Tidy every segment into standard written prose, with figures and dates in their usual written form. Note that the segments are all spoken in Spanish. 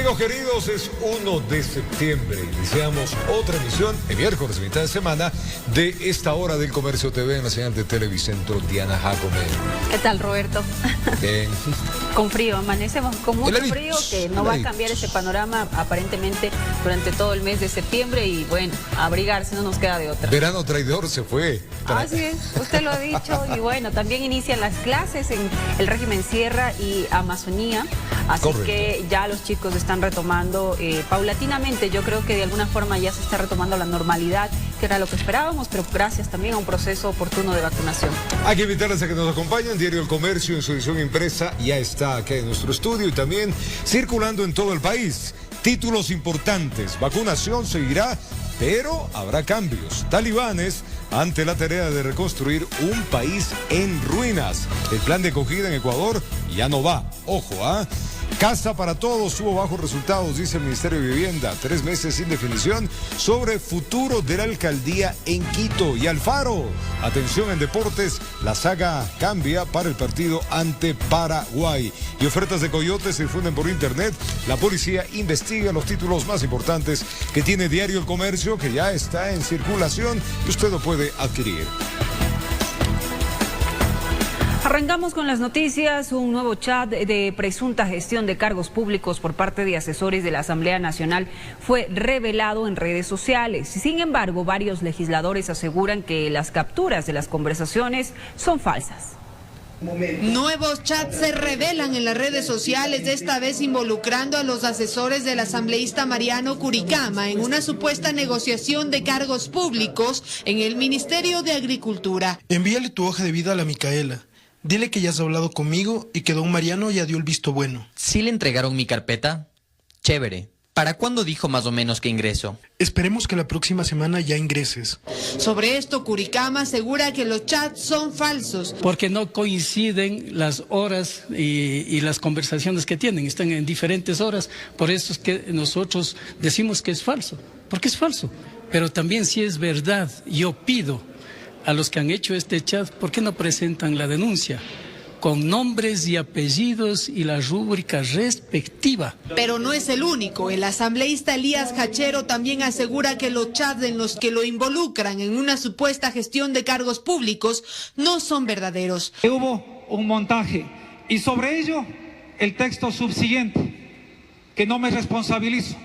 Amigos queridos, es 1 de septiembre. Iniciamos otra emisión, el miércoles, mitad de semana, de esta hora del Comercio TV en la señal de Televicentro. Diana Jacome. ¿Qué tal, Roberto? Bien. Con frío, amanecemos con mucho frío, que no va a cambiar ese panorama aparentemente durante todo el mes de septiembre y bueno, abrigarse no nos queda de otra. Verano traidor se fue. Así es, usted lo ha dicho y bueno, también inician las clases en el régimen Sierra y Amazonía, así Correcto. Que ya los chicos están retomando paulatinamente. Yo creo que de alguna forma ya se está retomando la normalidad, que era lo que esperábamos, pero gracias también a un proceso oportuno de vacunación. Hay que invitarles a que nos acompañen. Diario El Comercio en su edición impresa ya está aquí en nuestro estudio y también circulando en todo el país. Títulos importantes, vacunación seguirá, pero habrá cambios. Talibanes ante la tarea de reconstruir un país en ruinas. El plan de acogida en Ecuador ya no va. Ojo, ¿ah? Casa para todos tuvo bajos resultados, dice el Ministerio de Vivienda. 3 meses sin definición sobre futuro de la alcaldía en Quito. Y Alfaro, atención en deportes, la saga cambia para el partido ante Paraguay. Y ofertas de coyotes se difunden por internet. La policía investiga los títulos más importantes que tiene Diario El Comercio, que ya está en circulación y usted lo puede adquirir. Arrancamos con las noticias. Un nuevo chat de presunta gestión de cargos públicos por parte de asesores de la Asamblea Nacional fue revelado en redes sociales. Sin embargo, varios legisladores aseguran que las capturas de las conversaciones son falsas. Nuevos chats se revelan en las redes sociales, esta vez involucrando a los asesores del asambleísta Mariano Curicama en una supuesta negociación de cargos públicos en el Ministerio de Agricultura. Envíale tu hoja de vida a la Micaela. Dile que ya has hablado conmigo y que don Mariano ya dio el visto bueno. ¿Sí le entregaron mi carpeta? Chévere. ¿Para cuándo dijo más o menos que ingreso? Esperemos que la próxima semana ya ingreses. Sobre esto, Curicama asegura que los chats son falsos. Porque no coinciden las horas y las conversaciones que tienen. Están en diferentes horas. Por eso es que nosotros decimos que es falso. Porque es falso. Pero también si es verdad, yo pido a los que han hecho este chat, ¿por qué no presentan la denuncia? Con nombres y apellidos y la rúbrica respectiva. Pero no es el único. El asambleísta Elías Hachero también asegura que los chats en los que lo involucran en una supuesta gestión de cargos públicos no son verdaderos. Hubo un montaje y sobre ello el texto subsiguiente, que no me responsabilizo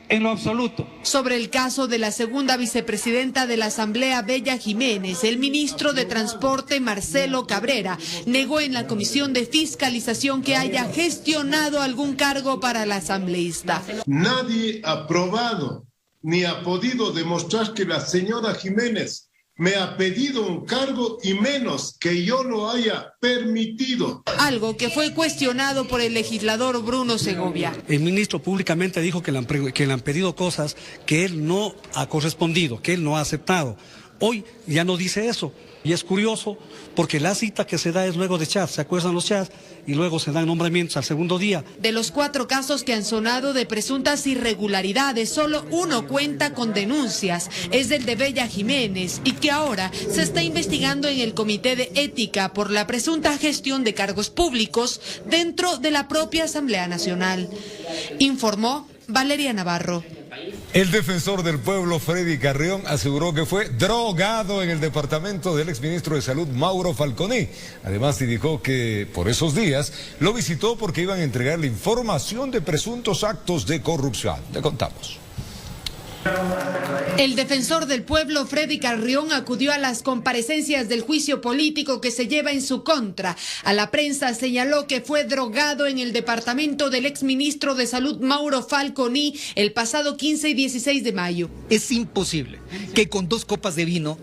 en lo absoluto. Sobre el caso de la segunda vicepresidenta de la Asamblea, Bella Jiménez, el ministro de Transporte, Marcelo Cabrera, negó en la Comisión de Fiscalización que haya gestionado algún cargo para la asambleísta. Nadie ha probado ni ha podido demostrar que la señora Jiménez me ha pedido un cargo y menos que yo lo haya permitido. Algo que fue cuestionado por el legislador Bruno Segovia. El ministro públicamente dijo que le han pedido cosas que él no ha correspondido, que él no ha aceptado. Hoy ya no dice eso. Y es curioso porque la cita que se da es luego de chats, se acuerdan los chats y luego se dan nombramientos al segundo día. De los 4 casos que han sonado de presuntas irregularidades, solo uno cuenta con denuncias, es el de Bella Jiménez y que ahora se está investigando en el Comité de Ética por la presunta gestión de cargos públicos dentro de la propia Asamblea Nacional. Informó Valeria Navarro. El defensor del pueblo, Freddy Carrión, aseguró que fue drogado en el departamento del exministro de Salud, Mauro Falconi. Además, indicó que por esos días lo visitó porque iban a entregarle información de presuntos actos de corrupción. Le contamos. El defensor del pueblo, Freddy Carrión, acudió a las comparecencias del juicio político que se lleva en su contra. A la prensa señaló que fue drogado en el departamento del exministro de Salud, Mauro Falconi, el pasado 15 y 16 de mayo. Es imposible que con 2 copas de vino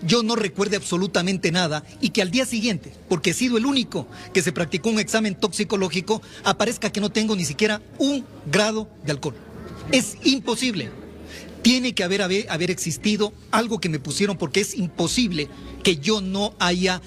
yo no recuerde absolutamente nada y que al día siguiente, porque he sido el único que se practicó un examen toxicológico, aparezca que no tengo ni siquiera 1 grado de alcohol. Es imposible. Tiene que haber existido algo que me pusieron porque es imposible que yo no haya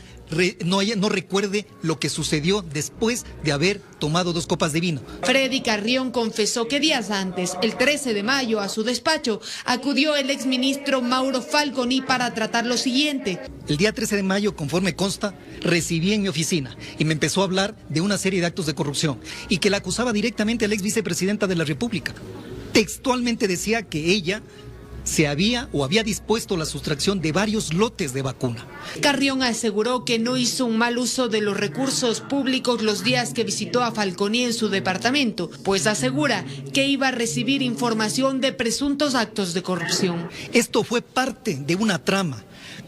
no recuerde lo que sucedió después de haber tomado 2 copas de vino. Freddy Carrión confesó que días antes, el 13 de mayo, a su despacho, acudió el exministro Mauro Falconi para tratar lo siguiente. El día 13 de mayo, conforme consta, recibí en mi oficina y me empezó a hablar de una serie de actos de corrupción y que la acusaba directamente a la ex vicepresidenta de la República. Textualmente decía que ella había dispuesto la sustracción de varios lotes de vacuna. Carrión aseguró que no hizo un mal uso de los recursos públicos los días que visitó a Falconi en su departamento, pues asegura que iba a recibir información de presuntos actos de corrupción. Esto fue parte de una trama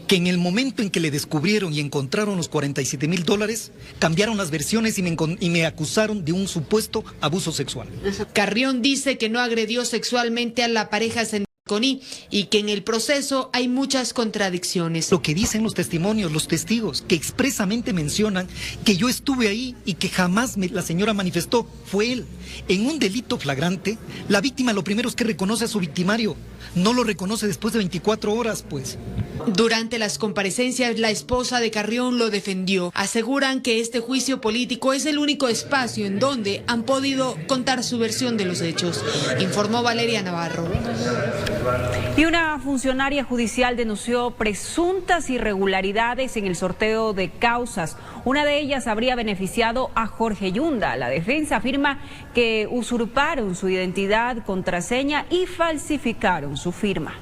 que en el momento en que le descubrieron y encontraron los $47,000, cambiaron las versiones y me acusaron de un supuesto abuso sexual. Carrión dice que no agredió sexualmente a la pareja y que en el proceso hay muchas contradicciones. Lo que dicen los testimonios, los testigos, que expresamente mencionan que yo estuve ahí y que jamás la señora manifestó, fue él. En un delito flagrante, la víctima lo primero es que reconoce a su victimario, no lo reconoce después de 24 horas, pues. Durante las comparecencias, la esposa de Carrión lo defendió. Aseguran que este juicio político es el único espacio en donde han podido contar su versión de los hechos, informó Valeria Navarro. Y una funcionaria judicial denunció presuntas irregularidades en el sorteo de causas. Una de ellas habría beneficiado a Jorge Yunda. La defensa afirma que usurparon su identidad, contraseña y falsificaron su firma.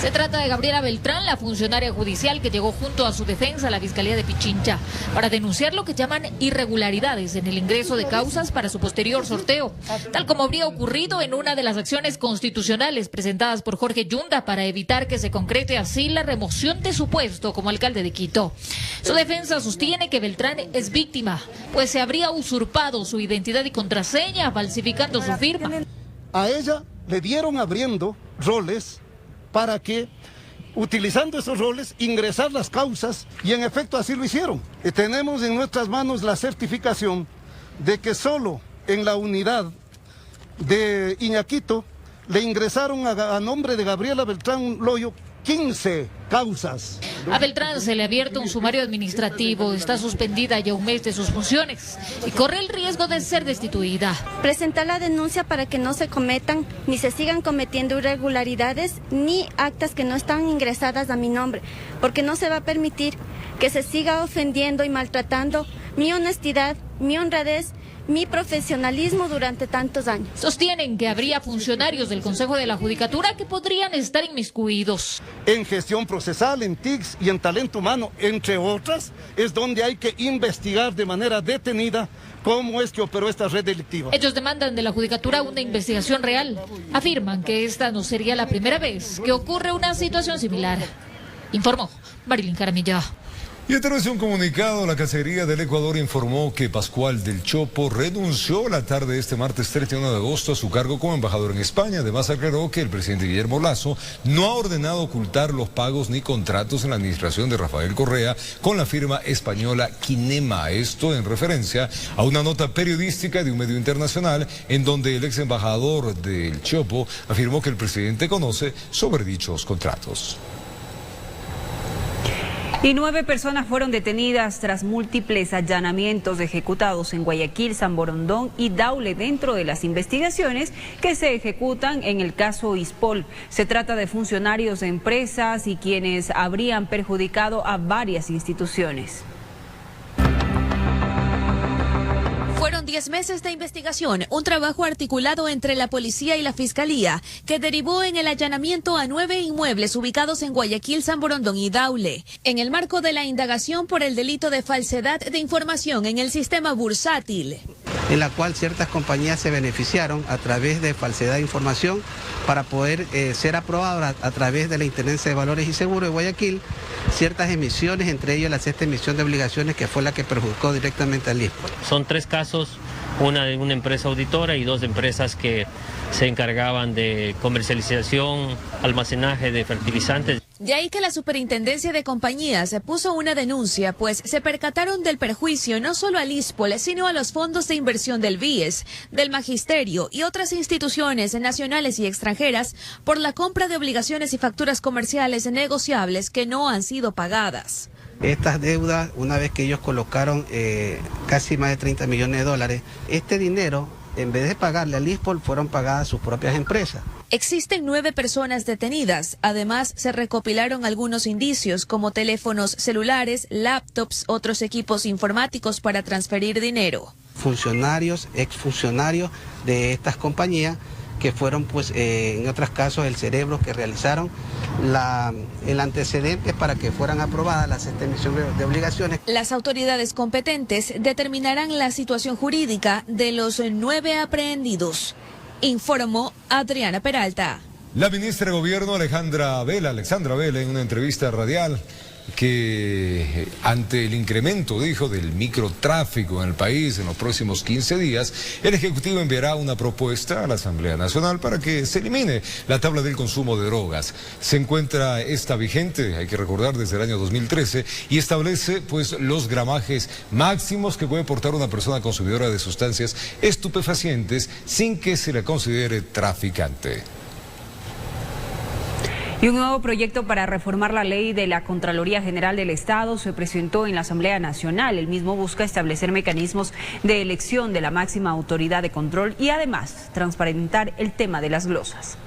Se trata de Gabriela Beltrán, la funcionaria judicial que llegó junto a su defensa a la Fiscalía de Pichincha para denunciar lo que llaman irregularidades en el ingreso de causas para su posterior sorteo, tal como habría ocurrido en una de las acciones constitucionales presentadas por Jorge Yunda para evitar que se concrete así la remoción de su puesto como alcalde de Quito. Su defensa sostiene que Beltrán es víctima, pues se habría usurpado su identidad y contraseña, falsificando su firma. A ella le dieron abriendo roles para que, utilizando esos roles, ingresar las causas, y en efecto así lo hicieron. Y tenemos en nuestras manos la certificación de que solo en la unidad de Iñaquito le ingresaron a nombre de Gabriela Beltrán Loyo 15 causas. A Beltrán se le ha abierto un sumario administrativo, está suspendida ya un mes de sus funciones y corre el riesgo de ser destituida. Presentar la denuncia para que no se cometan ni se sigan cometiendo irregularidades ni actas que no están ingresadas a mi nombre, porque no se va a permitir que se siga ofendiendo y maltratando mi honestidad, mi honradez, mi profesionalismo durante tantos años. Sostienen que habría funcionarios del Consejo de la Judicatura que podrían estar inmiscuidos. En gestión procesal, en TICS y en talento humano, entre otras, es donde hay que investigar de manera detenida cómo es que operó esta red delictiva. Ellos demandan de la Judicatura una investigación real. Afirman que esta no sería la primera vez que ocurre una situación similar. Informó Marilyn Jaramillo. Y a través de un comunicado, la Cancillería del Ecuador informó que Pascual del Chopo renunció la tarde de este martes 31 de agosto a su cargo como embajador en España. Además, aclaró que el presidente Guillermo Lasso no ha ordenado ocultar los pagos ni contratos en la administración de Rafael Correa con la firma española Kinema. Esto en referencia a una nota periodística de un medio internacional en donde el ex embajador del Chopo afirmó que el presidente conoce sobre dichos contratos. Y 9 personas fueron detenidas tras múltiples allanamientos ejecutados en Guayaquil, San Borondón y Daule dentro de las investigaciones que se ejecutan en el caso Ispol. Se trata de funcionarios de empresas y quienes habrían perjudicado a varias instituciones. Fueron 10 meses de investigación, un trabajo articulado entre la policía y la fiscalía, que derivó en el allanamiento a 9 inmuebles ubicados en Guayaquil, San Borondón y Daule, en el marco de la indagación por el delito de falsedad de información en el sistema bursátil, en la cual ciertas compañías se beneficiaron a través de falsedad de información para poder ser aprobadas a través de la Intendencia de Valores y Seguros de Guayaquil ciertas emisiones, entre ellas la 6ª emisión de obligaciones, que fue la que perjudicó directamente al ISPOL. Son 3 casos, una de una empresa auditora y 2 empresas que se encargaban de comercialización, almacenaje de fertilizantes. De ahí que la Superintendencia de Compañías puso una denuncia, pues se percataron del perjuicio no solo al ISPOL, sino a los fondos de inversión del BIES, del Magisterio y otras instituciones nacionales y extranjeras por la compra de obligaciones y facturas comerciales negociables que no han sido pagadas. Estas deudas, una vez que ellos colocaron casi más de 30 millones de dólares, este dinero, en vez de pagarle al ISPOL, fueron pagadas sus propias empresas. Existen 9 personas detenidas. Además, se recopilaron algunos indicios como teléfonos celulares, laptops, otros equipos informáticos para transferir dinero. Funcionarios, exfuncionarios de estas compañías que fueron, pues, en otros casos, el cerebro que realizaron el antecedente para que fueran aprobadas las emisiones de obligaciones. Las autoridades competentes determinarán la situación jurídica de los 9 aprehendidos. Informó Adriana Peralta. La ministra de Gobierno Alexandra Vela, en una entrevista radial, que ante el incremento, dijo, del microtráfico en el país en los próximos 15 días, el Ejecutivo enviará una propuesta a la Asamblea Nacional para que se elimine la tabla del consumo de drogas. Se encuentra esta vigente, hay que recordar, desde el año 2013 y establece, pues, los gramajes máximos que puede portar una persona consumidora de sustancias estupefacientes sin que se le considere traficante. Y un nuevo proyecto para reformar la ley de la Contraloría General del Estado se presentó en la Asamblea Nacional. El mismo busca establecer mecanismos de elección de la máxima autoridad de control y además transparentar el tema de las glosas.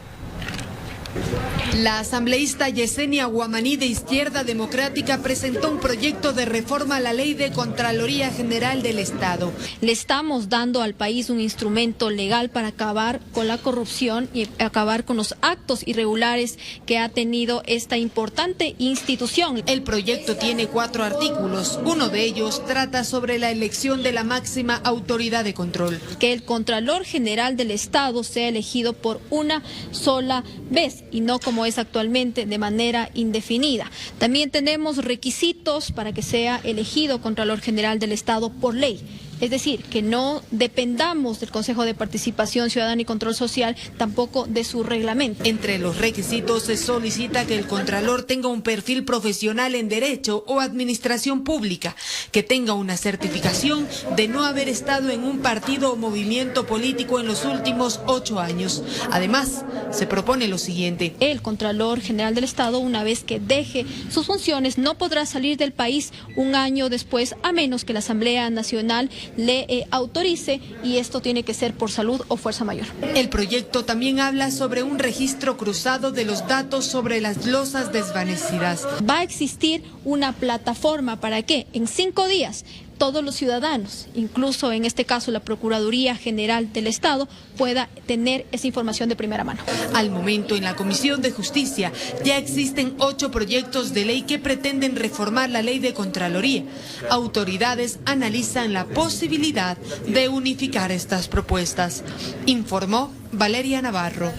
La asambleísta Yesenia Guamaní de Izquierda Democrática presentó un proyecto de reforma a la ley de Contraloría General del Estado. Le estamos dando al país un instrumento legal para acabar con la corrupción y acabar con los actos irregulares que ha tenido esta importante institución. El proyecto tiene 4 artículos. Uno de ellos trata sobre la elección de la máxima autoridad de control. Que el Contralor General del Estado sea elegido por una sola vez y no como es actualmente de manera indefinida. También tenemos requisitos para que sea elegido Contralor General del Estado por ley. Es decir, que no dependamos del Consejo de Participación Ciudadana y Control Social, tampoco de su reglamento. Entre los requisitos se solicita que el Contralor tenga un perfil profesional en Derecho o Administración Pública, que tenga una certificación de no haber estado en un partido o movimiento político en los últimos 8 años. Además, se propone lo siguiente. El Contralor General del Estado, una vez que deje sus funciones, no podrá salir del país un año después, a menos que la Asamblea Nacional le autorice, y esto tiene que ser por salud o fuerza mayor. El proyecto también habla sobre un registro cruzado de los datos sobre las glosas desvanecidas. Va a existir una plataforma para que en 5 días todos los ciudadanos, incluso en este caso la Procuraduría General del Estado, pueda tener esa información de primera mano. Al momento, en la Comisión de Justicia ya existen 8 proyectos de ley que pretenden reformar la ley de Contraloría. Autoridades analizan la posibilidad de unificar estas propuestas, informó Valeria Navarro.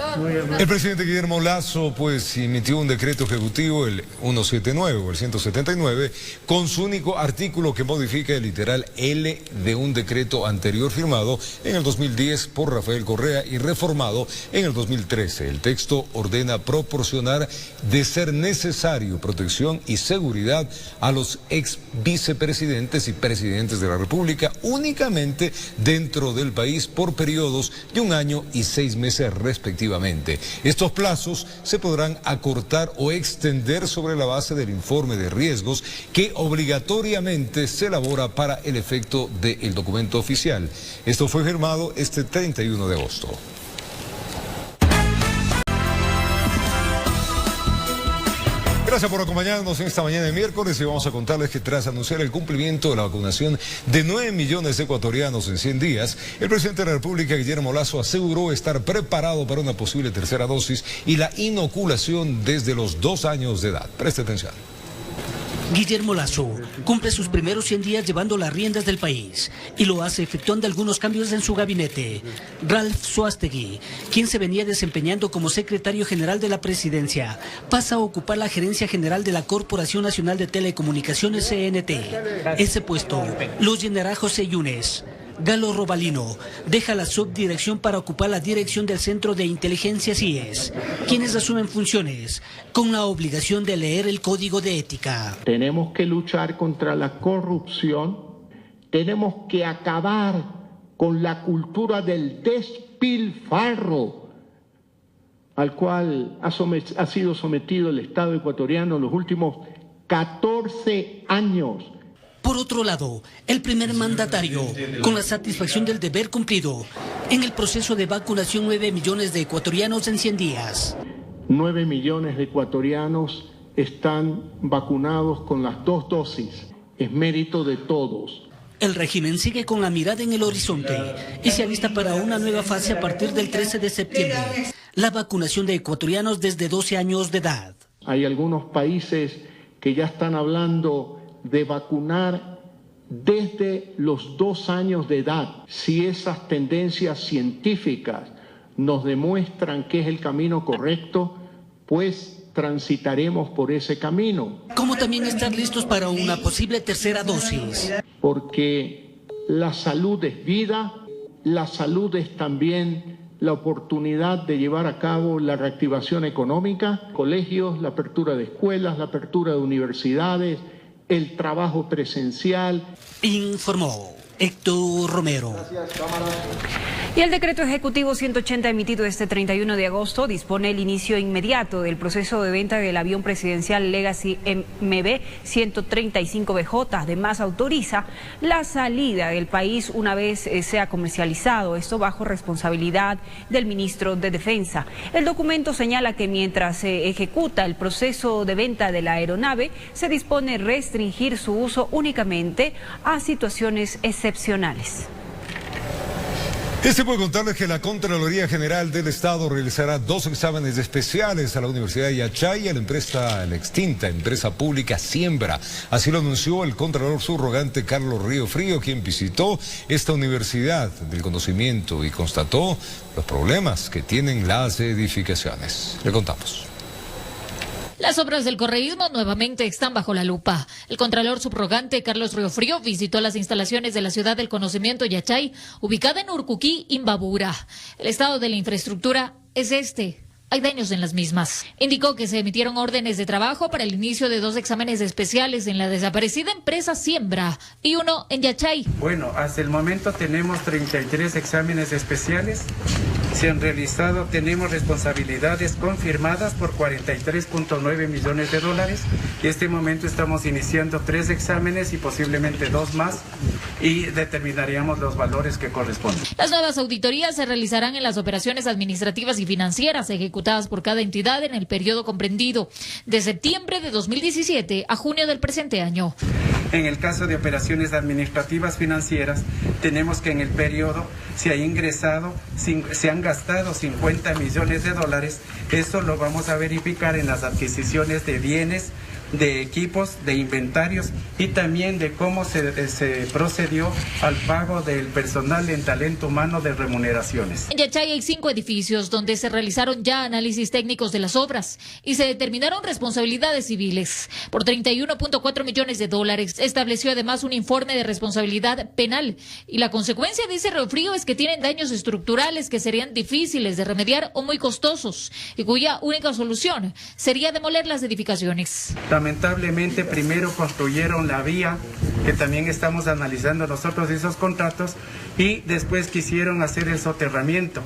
El presidente Guillermo Lasso, pues, emitió un decreto ejecutivo, el 179 o el 179, con su único artículo que modifica el literal L de un decreto anterior firmado en el 2010 por Rafael Correa y reformado en el 2013. El texto ordena proporcionar, de ser necesario, protección y seguridad a los ex vicepresidentes y presidentes de la República únicamente dentro del país por periodos de 1 año y 6 meses respectivamente. Estos plazos se podrán acortar o extender sobre la base del informe de riesgos que obligatoriamente se elabora para el efecto del documento oficial. Esto fue firmado este 31 de agosto. Gracias por acompañarnos en esta mañana de miércoles y vamos a contarles que tras anunciar el cumplimiento de la vacunación de 9 millones de ecuatorianos en 100 días, el presidente de la República, Guillermo Lasso, aseguró estar preparado para una posible tercera dosis y la inoculación desde los 2 años de edad. Preste atención. Guillermo Lasso cumple sus primeros 100 días llevando las riendas del país y lo hace efectuando algunos cambios en su gabinete. Ralph Suástegui, quien se venía desempeñando como secretario general de la presidencia, pasa a ocupar la gerencia general de la Corporación Nacional de Telecomunicaciones, CNT. Ese puesto lo llenará José Yunes. Galo Robalino deja la subdirección para ocupar la dirección del Centro de Inteligencia CIES, quienes asumen funciones con la obligación de leer el Código de Ética. Tenemos que luchar contra la corrupción, tenemos que acabar con la cultura del despilfarro al cual ha sido sometido el Estado ecuatoriano en los últimos 14 años. Por otro lado, el primer mandatario, con la satisfacción del deber cumplido, en el proceso de vacunación 9 millones de ecuatorianos en 100 días. 9 millones de ecuatorianos están vacunados con las 2 dosis. Es mérito de todos. El régimen sigue con la mirada en el horizonte y se alista para una nueva fase a partir del 13 de septiembre, la vacunación de ecuatorianos desde 12 años de edad. Hay algunos países que ya están hablando de vacunar desde los 2 años de edad. Si esas tendencias científicas nos demuestran que es el camino correcto, pues transitaremos por ese camino. Como también estar listos para una posible tercera dosis. Porque la salud es vida, la salud es también la oportunidad de llevar a cabo la reactivación económica, colegios, la apertura de escuelas, la apertura de universidades, el trabajo presencial. Informó Héctor Romero. Y el decreto ejecutivo 180 emitido este 31 de agosto dispone el inicio inmediato del proceso de venta del avión presidencial Legacy MB 135BJ. Además, autoriza la salida del país una vez sea comercializado, esto bajo responsabilidad del ministro de Defensa. El documento señala que mientras se ejecuta el proceso de venta de la aeronave, se dispone restringir su uso únicamente a situaciones excepcionales. Puede contarles que la Contraloría General del Estado realizará 2 exámenes especiales a la Universidad de Yachay y a la extinta empresa pública Siembra. Así lo anunció el Contralor subrogante Carlos Río Frío, quien visitó esta universidad del conocimiento y constató los problemas que tienen las edificaciones. Le contamos. Las obras del correísmo nuevamente están bajo la lupa. El contralor subrogante Carlos Riofrío visitó las instalaciones de la Ciudad del Conocimiento Yachay, ubicada en Urcuquí, Imbabura. El estado de la infraestructura es este. Hay daños en las mismas. Indicó que se emitieron órdenes de trabajo para el inicio de 2 exámenes especiales en la desaparecida empresa Siembra y uno en Yachay. Bueno, hasta el momento tenemos 33 exámenes especiales. Se han realizado, tenemos responsabilidades confirmadas por 43.9 millones de dólares. Y este momento estamos iniciando 3 exámenes y posiblemente 2 más y determinaríamos los valores que corresponden. Las nuevas auditorías se realizarán en las operaciones administrativas y financieras ejecutadas por cada entidad en el periodo comprendido de septiembre de 2017 a junio del presente año. En el caso de operaciones administrativas financieras, tenemos que en el periodo se han gastado 50 millones de dólares. Eso lo vamos a verificar en las adquisiciones de bienes, de equipos, de inventarios y también de cómo se procedió al pago del personal en talento humano de remuneraciones. En Yachay hay 5 edificios donde se realizaron ya análisis técnicos de las obras y se determinaron responsabilidades civiles. Por 31.4 millones de dólares estableció además un informe de responsabilidad penal y la consecuencia, dice Riofrío, es que tienen daños estructurales que serían difíciles de remediar o muy costosos y cuya única solución sería demoler las edificaciones. Lamentablemente primero construyeron la vía, que también estamos analizando nosotros esos contratos, y después quisieron hacer el soterramiento.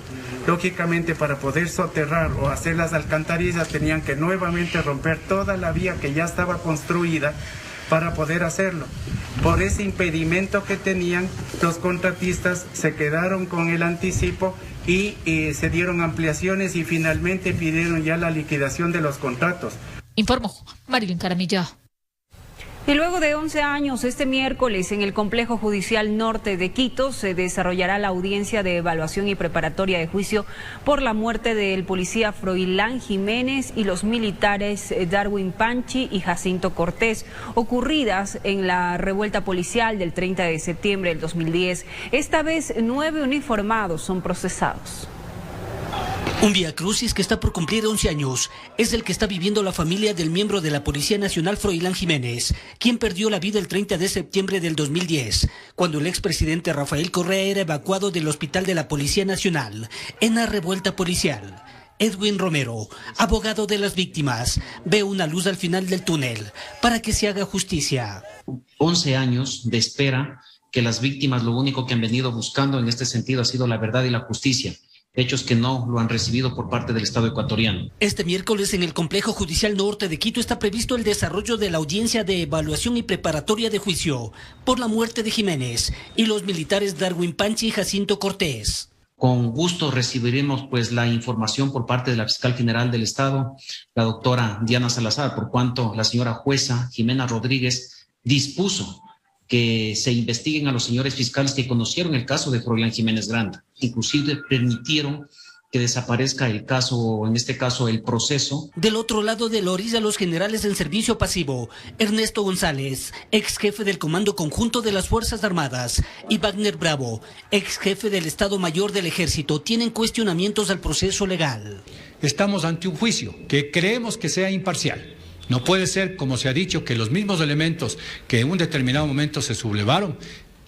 Lógicamente, para poder soterrar o hacer las alcantarillas tenían que nuevamente romper toda la vía que ya estaba construida para poder hacerlo. Por ese impedimento que tenían, los contratistas se quedaron con el anticipo y se dieron ampliaciones y finalmente pidieron ya la liquidación de los contratos. Informó Marilyn Caramilla. Y luego de 11 años, este miércoles en el Complejo Judicial Norte de Quito se desarrollará la audiencia de evaluación y preparatoria de juicio por la muerte del policía Froilán Jiménez y los militares Darwin Panchi y Jacinto Cortés, ocurridas en la revuelta policial del 30 de septiembre del 2010. Esta vez 9 uniformados son procesados. Un viacrucis que está por cumplir 11 años es el que está viviendo la familia del miembro de la Policía Nacional Froilán Jiménez, quien perdió la vida el 30 de septiembre del 2010, cuando el expresidente Rafael Correa era evacuado del hospital de la Policía Nacional en la revuelta policial. Edwin Romero, abogado de las víctimas, ve una luz al final del túnel para que se haga justicia. 11 años de espera que las víctimas lo único que han venido buscando en este sentido ha sido la verdad y la justicia. Hechos que no lo han recibido por parte del Estado ecuatoriano. Este miércoles en el Complejo Judicial Norte de Quito está previsto el desarrollo de la audiencia de evaluación y preparatoria de juicio por la muerte de Jiménez y los militares Darwin Panchi y Jacinto Cortés. Con gusto recibiremos pues la información por parte de la Fiscal General del Estado, la doctora Diana Salazar, por cuanto la señora jueza Jimena Rodríguez dispuso que se investiguen a los señores fiscales que conocieron el caso de Froilán Jiménez Granda. Inclusive permitieron que desaparezca el caso, o en este caso el proceso. Del otro lado de la orilla, los generales en servicio pasivo, Ernesto González, ex jefe del Comando Conjunto de las Fuerzas Armadas, y Wagner Bravo, ex jefe del Estado Mayor del Ejército, tienen cuestionamientos al proceso legal. Estamos ante un juicio que creemos que sea imparcial. No puede ser, como se ha dicho, que los mismos elementos que en un determinado momento se sublevaron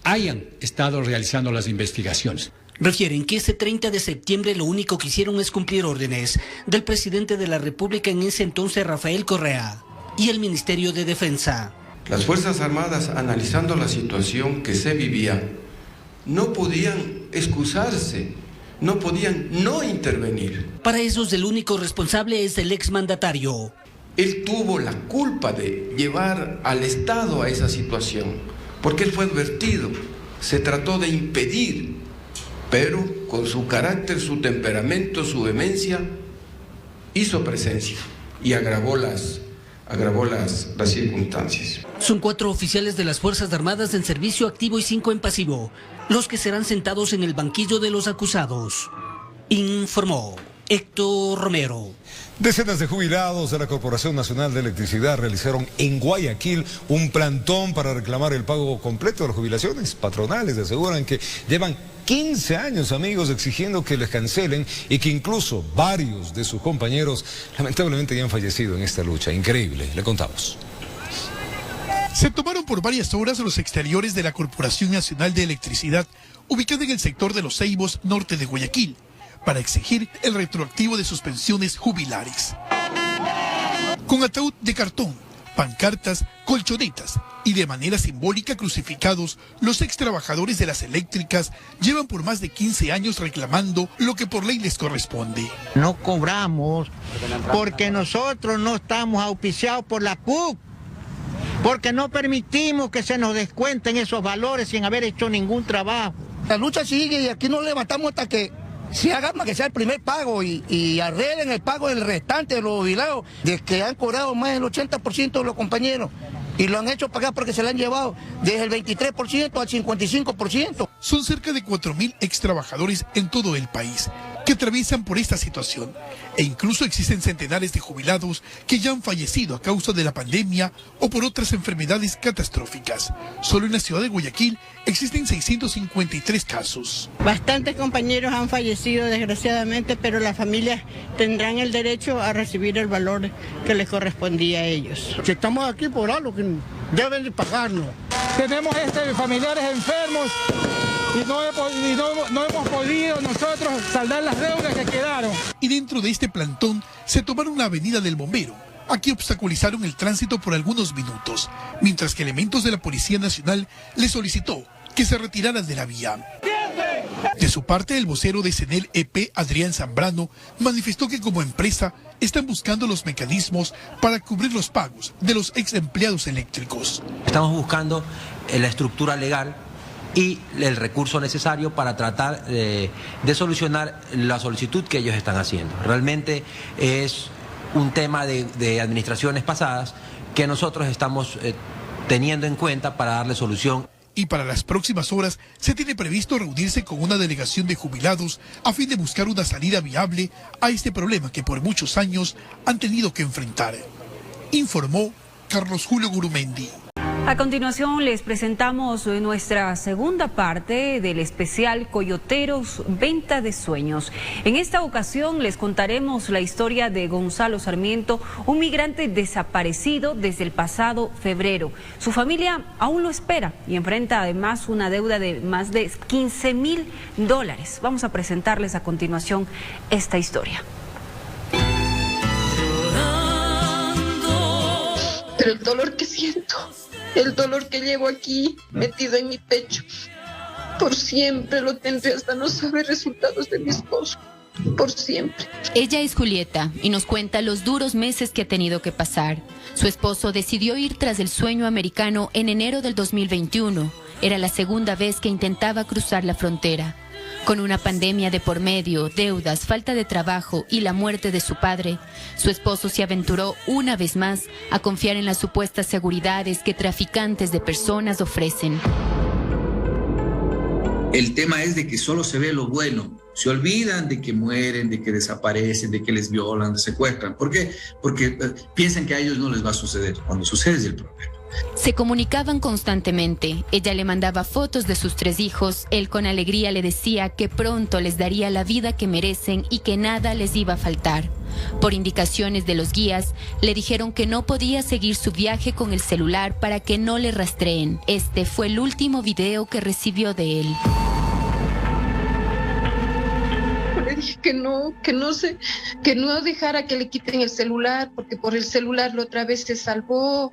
hayan estado realizando las investigaciones. Refieren que ese 30 de septiembre lo único que hicieron es cumplir órdenes del presidente de la República en ese entonces, Rafael Correa, y el Ministerio de Defensa. Las Fuerzas Armadas, analizando la situación que se vivía, no podían excusarse, no podían no intervenir. Para ellos, el único responsable es el exmandatario. Él tuvo la culpa de llevar al Estado a esa situación, porque él fue advertido, se trató de impedir, pero con su carácter, su temperamento, su vehemencia, hizo presencia y agravó las circunstancias. Son 4 oficiales de las Fuerzas Armadas en servicio activo y 5 en pasivo, los que serán sentados en el banquillo de los acusados. Informó Héctor Romero. Decenas de jubilados de la Corporación Nacional de Electricidad realizaron en Guayaquil un plantón para reclamar el pago completo de las jubilaciones patronales. Aseguran que llevan 15 años, amigos, exigiendo que les cancelen y que incluso varios de sus compañeros lamentablemente ya han fallecido en esta lucha. Increíble, le contamos. Se tomaron por varias horas los exteriores de la Corporación Nacional de Electricidad, ubicada en el sector de Los Ceibos, norte de Guayaquil, para exigir el retroactivo de sus pensiones jubilares. Con ataúd de cartón, pancartas, colchonetas y de manera simbólica crucificados, los ex trabajadores de las eléctricas llevan por más de 15 años reclamando lo que por ley les corresponde. No cobramos porque nosotros no estamos auspiciados por la CUC, porque no permitimos que se nos descuenten esos valores sin haber hecho ningún trabajo. La lucha sigue y aquí nos levantamos hasta que se haga más que sea el primer pago y arreglen el pago del restante de los jubilados, de que han cobrado más del 80% de los compañeros y lo han hecho pagar porque se le han llevado desde el 23% al 55%. Son cerca de 4.000 ex trabajadores en todo el país que atraviesan por esta situación e incluso existen centenares de jubilados que ya han fallecido a causa de la pandemia o por otras enfermedades catastróficas. Solo en la ciudad de Guayaquil existen 653 casos. Bastantes compañeros han fallecido desgraciadamente, pero las familias tendrán el derecho a recibir el valor que les correspondía a ellos. Si estamos aquí por algo que deben de pagarlo. Tenemos familiares enfermos y no hemos podido nosotros saldar las deudas que quedaron. Y dentro de este plantón se tomaron la avenida del Bombero. Aquí obstaculizaron el tránsito por algunos minutos, mientras que elementos de la Policía Nacional les solicitó que se retiraran de la vía. De su parte, el vocero de CENEL EP, Adrián Zambrano, manifestó que como empresa están buscando los mecanismos para cubrir los pagos de los ex empleados eléctricos. Estamos buscando la estructura legal y el recurso necesario para tratar de solucionar la solicitud que ellos están haciendo. Realmente es un tema de administraciones pasadas que nosotros estamos teniendo en cuenta para darle solución. Y para las próximas horas se tiene previsto reunirse con una delegación de jubilados a fin de buscar una salida viable a este problema que por muchos años han tenido que enfrentar. Informó Carlos Julio Gurumendi. A continuación les presentamos nuestra segunda parte del especial Coyoteros Venta de Sueños. En esta ocasión les contaremos la historia de Gonzalo Sarmiento, un migrante desaparecido desde el pasado febrero. Su familia aún lo espera y enfrenta además una deuda de más de $15.000. Vamos a presentarles a continuación esta historia. Pero el dolor que siento, el dolor que llevo aquí metido en mi pecho, por siempre lo tendré hasta no saber resultados de mi esposo, por siempre. Ella es Julieta y nos cuenta los duros meses que ha tenido que pasar. Su esposo decidió ir tras el sueño americano en enero del 2021. Era la segunda vez que intentaba cruzar la frontera. Con una pandemia de por medio, deudas, falta de trabajo y la muerte de su padre, su esposo se aventuró una vez más a confiar en las supuestas seguridades que traficantes de personas ofrecen. El tema es de que solo se ve lo bueno. Se olvidan de que mueren, de que desaparecen, de que les violan, de secuestran. ¿Por qué? Porque piensan que a ellos no les va a suceder. Cuando sucede es el problema. Se comunicaban constantemente. Ella le mandaba fotos de sus 3 hijos. Él con alegría le decía que pronto les daría la vida que merecen y que nada les iba a faltar. Por indicaciones de los guías, le dijeron que no podía seguir su viaje con el celular para que no le rastreen. Este fue el último video que recibió de él. Le dije que no dejara que le quiten el celular, porque por el celular la otra vez se salvó.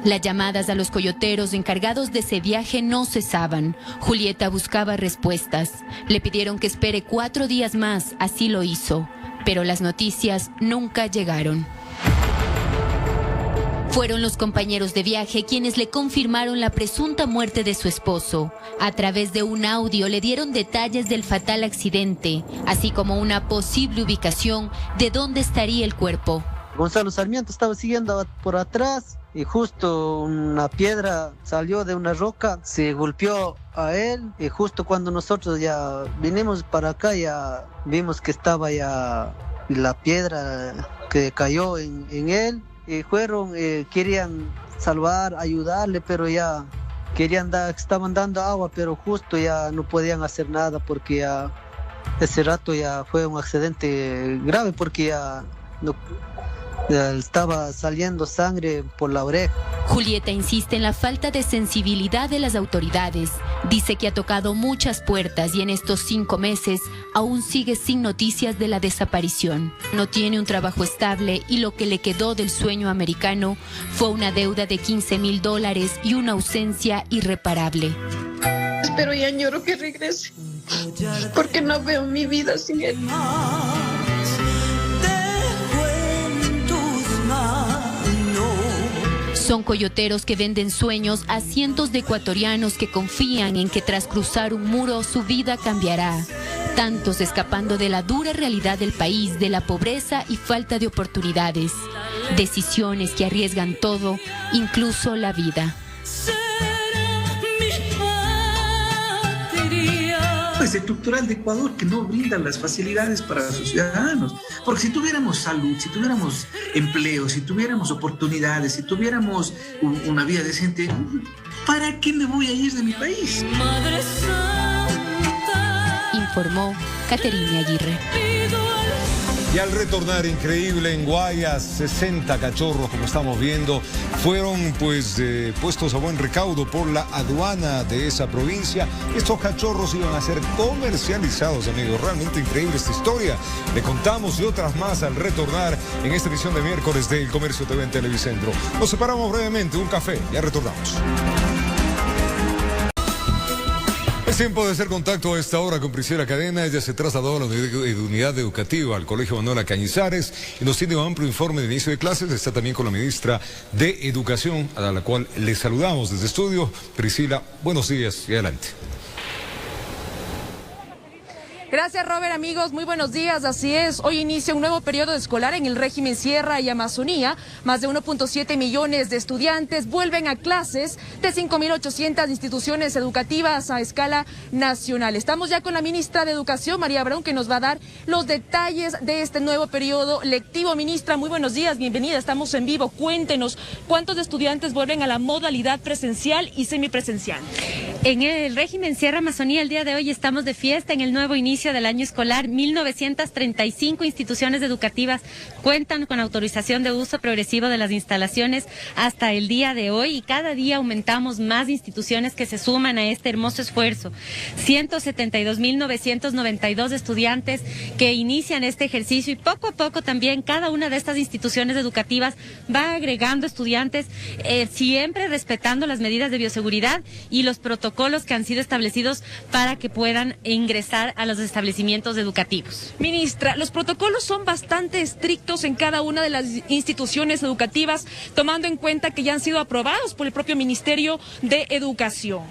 Las llamadas a los coyoteros encargados de ese viaje no cesaban. Julieta buscaba respuestas. Le pidieron que espere 4 días más, así lo hizo. Pero las noticias nunca llegaron. Fueron los compañeros de viaje quienes le confirmaron la presunta muerte de su esposo. A través de un audio le dieron detalles del fatal accidente, así como una posible ubicación de dónde estaría el cuerpo. Gonzalo Sarmiento estaba siguiendo por atrás y justo una piedra salió de una roca, se golpeó a él y justo cuando nosotros ya vinimos para acá ya vimos que estaba ya la piedra que cayó en él. Y querían salvar, ayudarle, pero ya estaban dando agua, pero justo ya no podían hacer nada porque ya ese rato ya fue un accidente grave porque ya estaba saliendo sangre por la oreja. Julieta insiste en la falta de sensibilidad de las autoridades. Dice que ha tocado muchas puertas y en estos 5 meses aún sigue sin noticias de la desaparición. No tiene un trabajo estable y lo que le quedó del sueño americano fue una deuda de $15.000 y una ausencia irreparable. Pero ya añoro que regrese, porque no veo mi vida sin él. Son coyoteros que venden sueños a cientos de ecuatorianos que confían en que tras cruzar un muro su vida cambiará. Tantos escapando de la dura realidad del país, de la pobreza y falta de oportunidades. Decisiones que arriesgan todo, incluso la vida. Es estructural de Ecuador que no brinda las facilidades para sus ciudadanos. Porque si tuviéramos salud, si tuviéramos empleo, si tuviéramos oportunidades, si tuviéramos una vida decente, ¿para qué me voy a ir de mi país? Informó Caterina Aguirre. Y al retornar, increíble, en Guayas, 60 cachorros, como estamos viendo, fueron puestos a buen recaudo por la aduana de esa provincia. Estos cachorros iban a ser comercializados, amigos. Realmente increíble esta historia. Le contamos y otras más al retornar en esta edición de miércoles del Comercio TV en Televicentro. Nos separamos brevemente, un café, ya retornamos. Es tiempo de hacer contacto a esta hora con Priscila Cadena. Ella se trasladó a la unidad educativa, al Colegio Manuela Cañizares, y nos tiene un amplio informe de inicio de clases. Está también con la ministra de Educación, a la cual le saludamos desde estudio. Priscila, buenos días y adelante. Gracias, Robert. Amigos, muy buenos días. Así es, hoy inicia un nuevo periodo escolar en el régimen Sierra y Amazonía. Más de 1.7 millones de estudiantes vuelven a clases de 5.800 instituciones educativas a escala nacional. Estamos ya con la ministra de Educación, María Brown, que nos va a dar los detalles de este nuevo periodo lectivo. Ministra, muy buenos días, bienvenida. Estamos en vivo. Cuéntenos, ¿cuántos estudiantes vuelven a la modalidad presencial y semipresencial? En el régimen Sierra Amazonía, el día de hoy estamos de fiesta en el nuevo inicio del año escolar. 1.935 instituciones educativas cuentan con autorización de uso progresivo de las instalaciones hasta el día de hoy y cada día aumentamos más instituciones que se suman a este hermoso esfuerzo. 172.992 estudiantes que inician este ejercicio y poco a poco también cada una de estas instituciones educativas va agregando estudiantes, siempre respetando las medidas de bioseguridad y los protocolos que han sido establecidos para que puedan ingresar a los establecimientos educativos. Ministra, los protocolos son bastante estrictos en cada una de las instituciones educativas, tomando en cuenta que ya han sido aprobados por el propio Ministerio de Educación.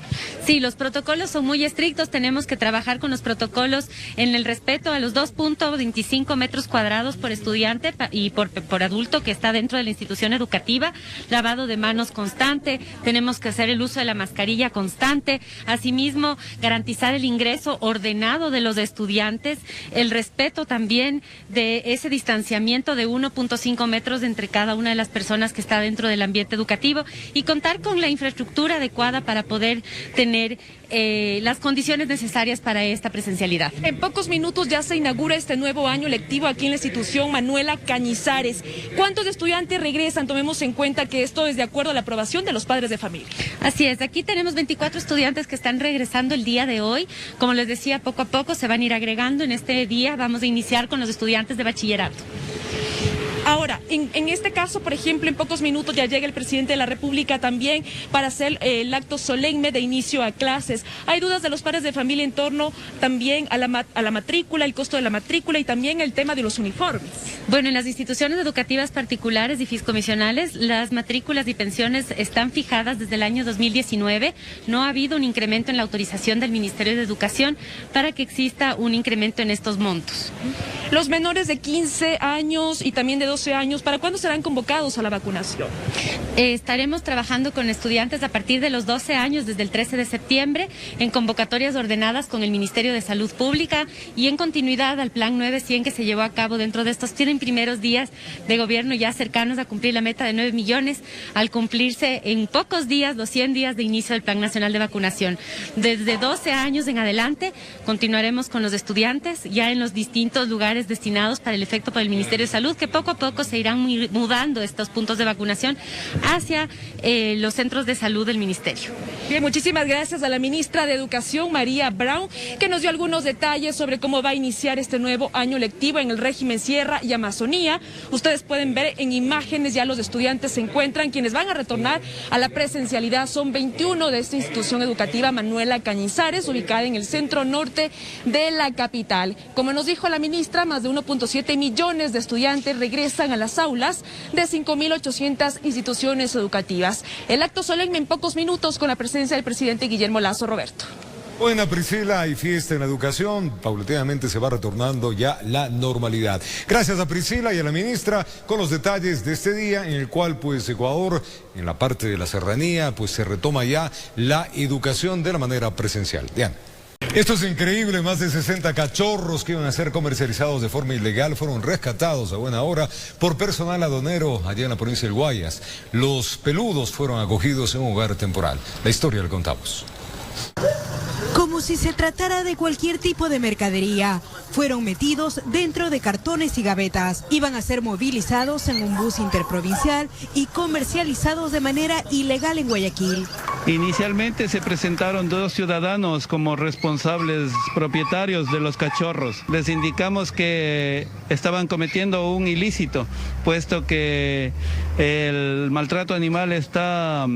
Sí, los protocolos son muy estrictos, tenemos que trabajar con los protocolos en el respeto a los 2.25 metros cuadrados por estudiante y por adulto que está dentro de la institución educativa, lavado de manos constante, tenemos que hacer el uso de la mascarilla constante, asimismo garantizar el ingreso ordenado de los estudiantes, el respeto también de ese distanciamiento de 1.5 metros entre cada una de las personas que está dentro del ambiente educativo y contar con la infraestructura adecuada para poder tener las condiciones necesarias para esta presencialidad. En pocos minutos ya se inaugura este nuevo año lectivo aquí en la institución Manuela Cañizares. ¿Cuántos estudiantes regresan? Tomemos en cuenta que esto es de acuerdo a la aprobación de los padres de familia. Así es, aquí tenemos 24 estudiantes que están regresando el día de hoy. Como les decía, poco a poco se van a ir agregando. En este día vamos a iniciar con los estudiantes de bachillerato. Ahora, en este caso, por ejemplo, en pocos minutos ya llega el presidente de la República también para hacer el acto solemne de inicio a clases. Hay dudas de los padres de familia en torno también a la matrícula, el costo de la matrícula y también el tema de los uniformes. Bueno, en las instituciones educativas particulares y fiscomisionales, las matrículas y pensiones están fijadas desde el año 2019. No ha habido un incremento en la autorización del Ministerio de Educación para que exista un incremento en estos montos. Los menores de 15 años y también de 12 años, ¿para cuándo serán convocados a la vacunación? Estaremos trabajando con estudiantes a partir de los 12 años desde el 13 de septiembre en convocatorias ordenadas con el Ministerio de Salud Pública y en continuidad al Plan 900 que se llevó a cabo dentro de estos primeros días de gobierno ya cercanos a cumplir la meta de 9 millones al cumplirse en pocos días los 100 días de inicio del Plan Nacional de Vacunación. Desde 12 años en adelante continuaremos con los estudiantes ya en los distintos lugares destinados para el efecto por el Ministerio de Salud, que poco a poco se irán mudando estos puntos de vacunación hacia los centros de salud del Ministerio. Bien, muchísimas gracias a la ministra de Educación, María Brown, que nos dio algunos detalles sobre cómo va a iniciar este nuevo año lectivo en el régimen Sierra y Amazonía. Ustedes pueden ver en imágenes, ya los estudiantes se encuentran, quienes van a retornar a la presencialidad son 21 de esta institución educativa Manuela Cañizares, ubicada en el centro norte de la capital. Como nos dijo la ministra, más de 1.7 millones de estudiantes regresan a las aulas de 5.800 instituciones educativas. El acto solemne en pocos minutos con la presencia del presidente Guillermo Lasso. Roberto. Buena, Priscila, hay fiesta en la educación, paulatinamente se va retornando ya la normalidad. Gracias a Priscila y a la ministra con los detalles de este día en el cual pues Ecuador, en la parte de la serranía, pues se retoma ya la educación de la manera presencial. Diana. Esto es increíble, más de 60 cachorros que iban a ser comercializados de forma ilegal fueron rescatados a buena hora por personal aduanero allá en la provincia del Guayas. Los peludos fueron acogidos en un hogar temporal. La historia la contamos. Como si se tratara de cualquier tipo de mercadería, fueron metidos dentro de cartones y gavetas. Iban a ser movilizados en un bus interprovincial y comercializados de manera ilegal en Guayaquil. Inicialmente se presentaron 2 ciudadanos como responsables propietarios de los cachorros. Les indicamos que estaban cometiendo un ilícito, puesto que el maltrato animal está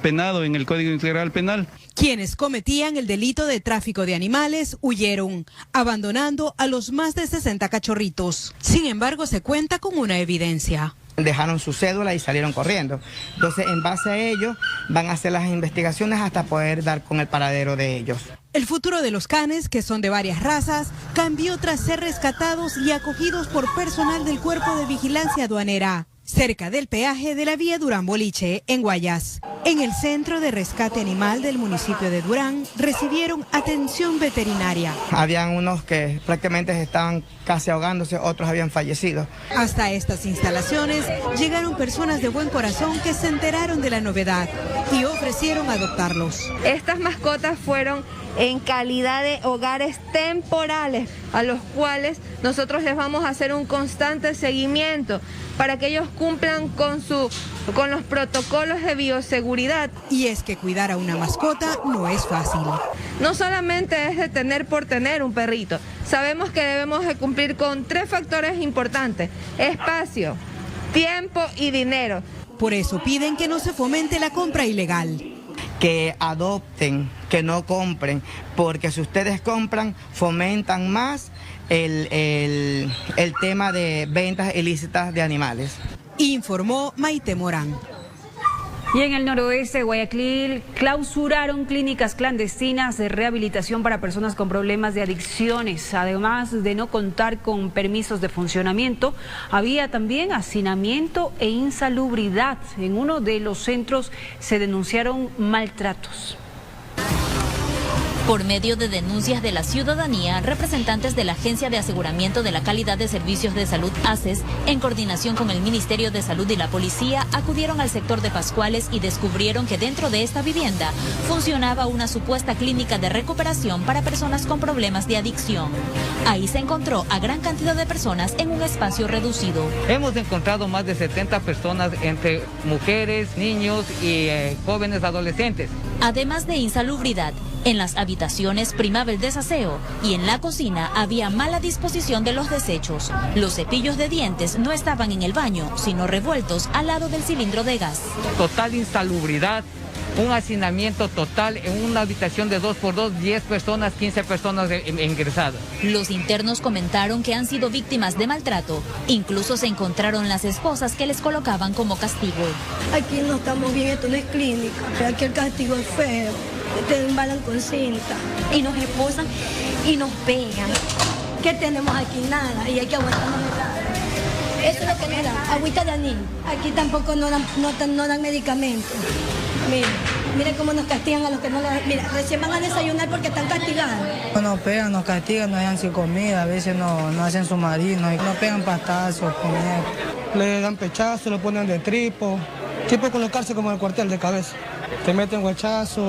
penado en el Código Integral Penal. Quienes cometían el delito de tráfico de animales huyeron, abandonando a los más de 60 cachorritos. Sin embargo, se cuenta con una evidencia. Dejaron su cédula y salieron corriendo. Entonces, en base a ello, van a hacer las investigaciones hasta poder dar con el paradero de ellos. El futuro de los canes, que son de varias razas, cambió tras ser rescatados y acogidos por personal del Cuerpo de Vigilancia Aduanera, cerca del peaje de la vía Durán-Boliche, en Guayas. En el Centro de Rescate Animal del municipio de Durán, recibieron atención veterinaria. Habían unos que prácticamente estaban casi ahogándose, otros habían fallecido. Hasta estas instalaciones llegaron personas de buen corazón que se enteraron de la novedad y ofrecieron adoptarlos. Estas mascotas fueron en calidad de hogares temporales, a los cuales nosotros les vamos a hacer un constante seguimiento para que ellos cumplan con los protocolos de bioseguridad. Y es que cuidar a una mascota no es fácil. No solamente es de tener por tener un perrito, sabemos que debemos de cumplir con 3 factores importantes: espacio, tiempo y dinero. Por eso piden que no se fomente la compra ilegal. Que adopten, que no compren, porque si ustedes compran, fomentan más el tema de ventas ilícitas de animales. Informó Maite Morán. Y en el noroeste de Guayaquil clausuraron clínicas clandestinas de rehabilitación para personas con problemas de adicciones. Además de no contar con permisos de funcionamiento, había también hacinamiento e insalubridad. En uno de los centros se denunciaron maltratos. Por medio de denuncias de la ciudadanía, representantes de la Agencia de Aseguramiento de la Calidad de Servicios de Salud, ACES, en coordinación con el Ministerio de Salud y la Policía, acudieron al sector de Pascuales y descubrieron que dentro de esta vivienda funcionaba una supuesta clínica de recuperación para personas con problemas de adicción. Ahí se encontró a gran cantidad de personas en un espacio reducido. Hemos encontrado más de 70 personas entre mujeres, niños y jóvenes adolescentes. Además de insalubridad, en las habitaciones primaba el desaseo y en la cocina había mala disposición de los desechos. Los cepillos de dientes no estaban en el baño, sino revueltos al lado del cilindro de gas. Total insalubridad, un hacinamiento total en una habitación de 2x2, 10 personas, 15 personas ingresadas. Los internos comentaron que han sido víctimas de maltrato. Incluso se encontraron las esposas que les colocaban como castigo. Aquí no estamos bien, esto no es clínica, aquí el castigo es feo. Te embalan con cinta y nos esposan y nos pegan. ¿Qué tenemos aquí? Nada, y hay que aguantarnos nada. Eso es lo que nos dan, agüita de anís. Aquí tampoco no dan medicamentos. Miren cómo nos castigan a los que no les... Mira, recién van a desayunar porque están castigados. Nos pegan, nos castigan, nos dejan sin comida, a veces no hacen su marino, nos pegan patazos, comer. Le dan pechazo, lo ponen de tipo colocarse como en el cuartel de cabeza. Te meten huechazo.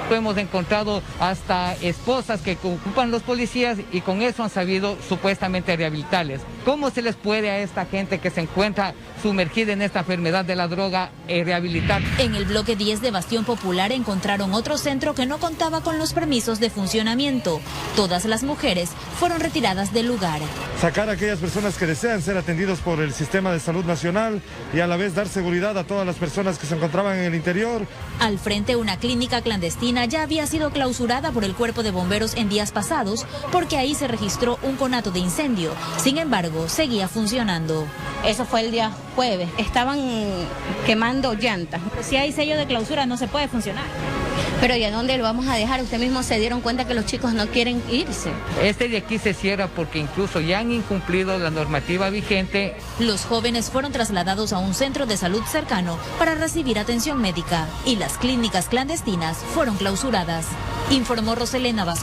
Hemos encontrado hasta esposas que ocupan los policías y con eso han sabido supuestamente rehabilitarles. ¿Cómo se les puede a esta gente que se encuentra sumergida en esta enfermedad de la droga rehabilitar? En el bloque 10 de Bastión Popular encontraron otro centro que no contaba con los permisos de funcionamiento. Todas las mujeres fueron retiradas del lugar. Sacar a aquellas personas que desean ser atendidos por el Sistema de Salud Nacional y a la vez dar seguridad a todas las personas que se encontraban en el interior. Al frente, una clínica clandestina ya había sido clausurada por el Cuerpo de Bomberos en días pasados porque ahí se registró un conato de incendio. Sin embargo, seguía funcionando. Eso fue el día jueves. Estaban quemando llantas. Si hay sello de clausura no se puede funcionar. Pero ¿y a dónde lo vamos a dejar? Ustedes mismos se dieron cuenta que los chicos no quieren irse. Este de aquí se cierra porque incluso ya han incumplido la normativa vigente. Los jóvenes fueron trasladados a un centro de salud cercano para recibir atención médica y las clínicas clandestinas fueron clausuradas, informó Roselena Vázquez.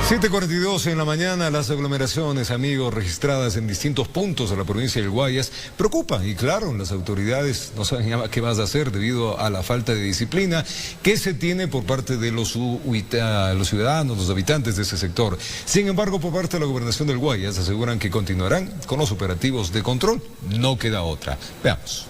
7:42 en la mañana, las aglomeraciones, amigos, registradas en distintos puntos de la provincia del Guayas, preocupa y claro, las autoridades no saben qué vas a hacer debido a la falta de disciplina que se tiene por parte de los ciudadanos, los habitantes de ese sector. Sin embargo, por parte de la gobernación del Guayas aseguran que continuarán con los operativos de control, no queda otra. Veamos.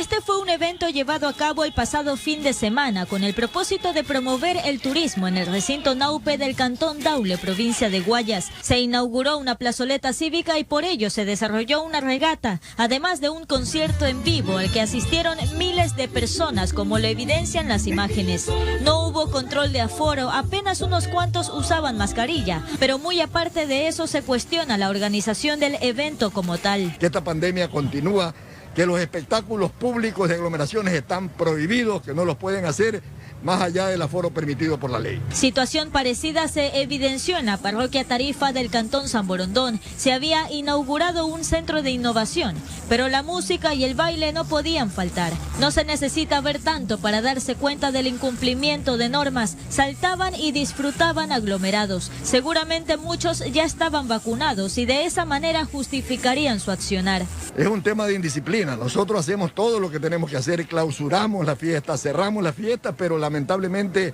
Este fue un evento llevado a cabo el pasado fin de semana con el propósito de promover el turismo en el recinto Naupe del Cantón Daule, provincia de Guayas. Se inauguró una plazoleta cívica y por ello se desarrolló una regata, además de un concierto en vivo al que asistieron miles de personas, como lo evidencian las imágenes. No hubo control de aforo, apenas unos cuantos usaban mascarilla, pero muy aparte de eso se cuestiona la organización del evento como tal. Que esta pandemia continúa, que los espectáculos públicos de aglomeraciones están prohibidos, que no los pueden hacer más allá del aforo permitido por la ley. Situación parecida se evidenció en la parroquia Tarifa del Cantón San Borondón. Se había inaugurado un centro de innovación, pero la música y el baile no podían faltar. No se necesita ver tanto para darse cuenta del incumplimiento de normas. Saltaban y disfrutaban aglomerados. Seguramente muchos ya estaban vacunados y de esa manera justificarían su accionar. Es un tema de indisciplina. Nosotros hacemos todo lo que tenemos que hacer, clausuramos la fiesta, cerramos la fiesta, pero lamentablemente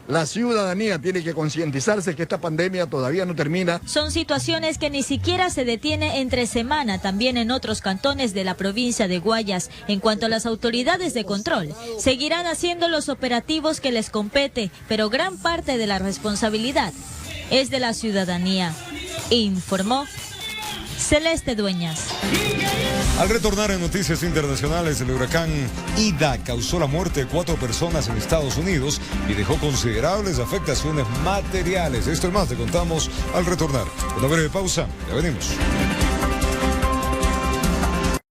la ciudadanía tiene que concientizarse que esta pandemia todavía no termina. Son situaciones que ni siquiera se detiene entre semana, también en otros cantones de la provincia de Guayas. En cuanto a las autoridades de control, seguirán haciendo los operativos que les compete, pero gran parte de la responsabilidad es de la ciudadanía, informó Celeste Dueñas. Al retornar en noticias internacionales, el huracán Ida causó la muerte de 4 personas en Estados Unidos y dejó considerables afectaciones materiales. Esto y más te contamos al retornar. Una breve pausa, ya venimos.